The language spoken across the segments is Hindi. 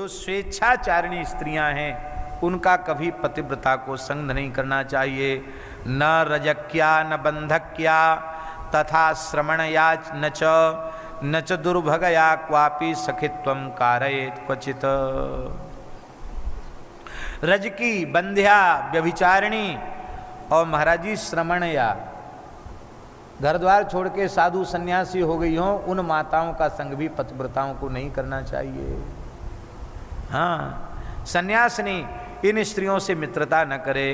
जो स्वेच्छाचारिणी स्त्रियां हैं उनका कभी पतिव्रता को संग नहीं करना चाहिए। न रजक्या न बंधक्या तथा श्रमणया न च दुर्भगया क्वापि सखित्वं कारयेत् क्वचित्। रजकी, बंध्या, व्यभिचारिणी और महाराज जी श्रमणया, घर द्वार छोड़ के साधु सन्यासी हो गई हों, उन माताओं का संग भी पतिव्रताओं को नहीं करना चाहिए। हाँ, सन्यासिनी इन स्त्रियों से मित्रता न करे।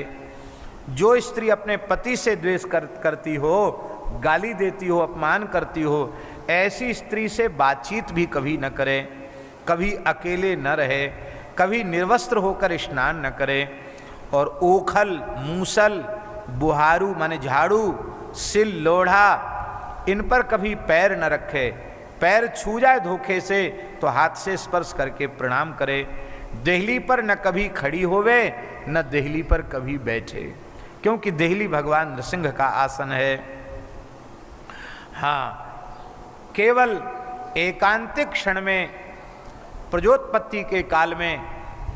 जो स्त्री अपने पति से द्वेष करती हो, गाली देती हो, अपमान करती हो, ऐसी स्त्री से बातचीत भी कभी न करे, कभी अकेले न रहे, कभी निर्वस्त्र होकर स्नान न करे, और ओखल, मूसल, बुहारू माने झाड़ू, सिल, लोढ़ा, इन पर कभी पैर न रखे। पैर छू जाए धोखे से तो हाथ से स्पर्श करके प्रणाम करे। देहली पर न कभी खड़ी होवे, न देहली पर कभी बैठे, क्योंकि देहली भगवान नृसिंह का आसन है। हाँ, केवल एकांतिक क्षण में, प्रजोत्पत्ति के काल में,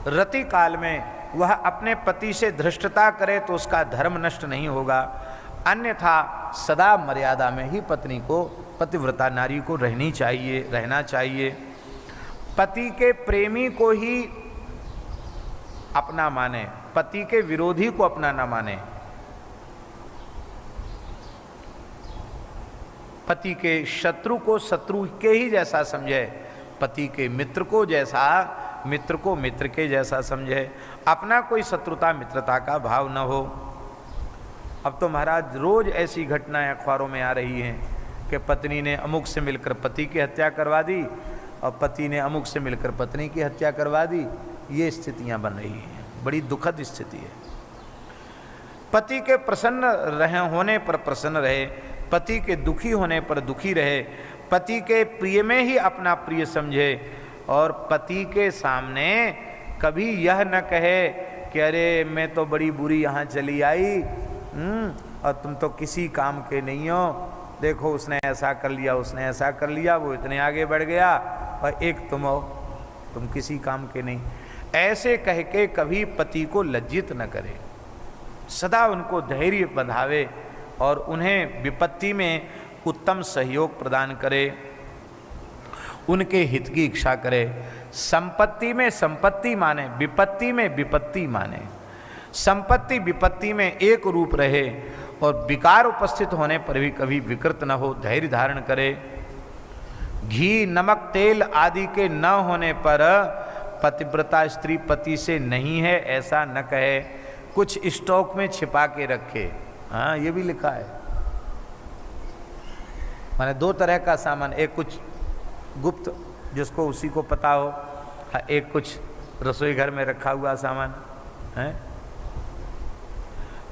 रति काल में वह अपने पति से धृष्टता करे तो उसका धर्म नष्ट नहीं होगा, अन्यथा सदा मर्यादा में ही पत्नी को, पतिव्रता नारी को रहना चाहिए। पति के प्रेमी को ही अपना माने, पति के विरोधी को अपना ना माने। पति के शत्रु को शत्रु के ही जैसा समझे, पति के मित्र को जैसा, मित्र को मित्र के जैसा समझे, अपना कोई शत्रुता मित्रता का भाव न हो। अब तो महाराज रोज ऐसी घटनाएं अखबारों में आ रही हैं कि पत्नी ने अमुक से मिलकर पति की हत्या करवा दी और पति ने अमुक से मिलकर पत्नी की हत्या करवा दी। ये स्थितियां बन रही हैं, बड़ी दुखद स्थिति है। पति के प्रसन्न होने पर प्रसन्न रहे, पति के दुखी होने पर दुखी रहे, पति के प्रिय में ही अपना प्रिय समझे, और पति के सामने कभी यह न कहे कि अरे मैं तो बड़ी बुरी यहाँ चली आई, और तुम तो किसी काम के नहीं हो, देखो उसने ऐसा कर लिया, उसने ऐसा कर लिया, वो इतने आगे बढ़ गया और एक तुम हो, तुम किसी काम के नहीं। ऐसे कह के कभी पति को लज्जित न करे, सदा उनको धैर्य बंधावे और उन्हें विपत्ति में उत्तम सहयोग प्रदान करे, उनके हित की इच्छा करे। संपत्ति में संपत्ति माने, विपत्ति में विपत्ति माने। संपत्ति विपत्ति में एक रूप रहे और विकार उपस्थित होने पर भी कभी विकृत न हो, धैर्य धारण करे। घी, नमक, तेल आदि के न होने पर पतिव्रता स्त्री पति से नहीं है ऐसा न कहे, कुछ स्टॉक में छिपा के रखे। हाँ, ये भी लिखा है। माने दो तरह का सामान, एक कुछ गुप्त जिसको उसी को पता हो, एक कुछ रसोई घर में रखा हुआ सामान है।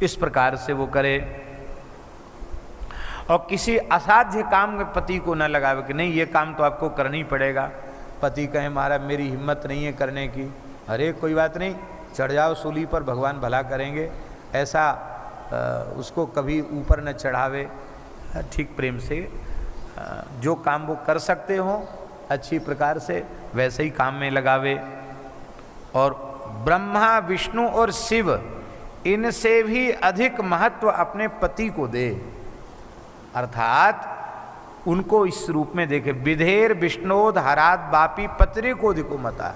इस प्रकार से वो करे और किसी असाध्य काम में पति को न लगावे कि नहीं ये काम तो आपको करना ही पड़ेगा। पति कहे महाराज मेरी हिम्मत नहीं है करने की, अरे कोई बात नहीं, चढ़ जाओ सूली पर, भगवान भला करेंगे, ऐसा उसको कभी ऊपर न चढ़ावे। ठीक प्रेम से जो काम वो कर सकते हो अच्छी प्रकार से वैसे ही काम में लगावे। और ब्रह्मा, विष्णु और शिव इनसे भी अधिक महत्व अपने पति को दे, अर्थात उनको इस रूप में देखे। विधेर विष्णोद हरात बापी पत्रे को दिको मता,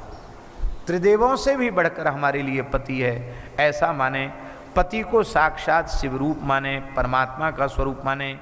त्रिदेवों से भी बढ़कर हमारे लिए पति है, ऐसा माने। पति को साक्षात शिव रूप माने, परमात्मा का स्वरूप माने।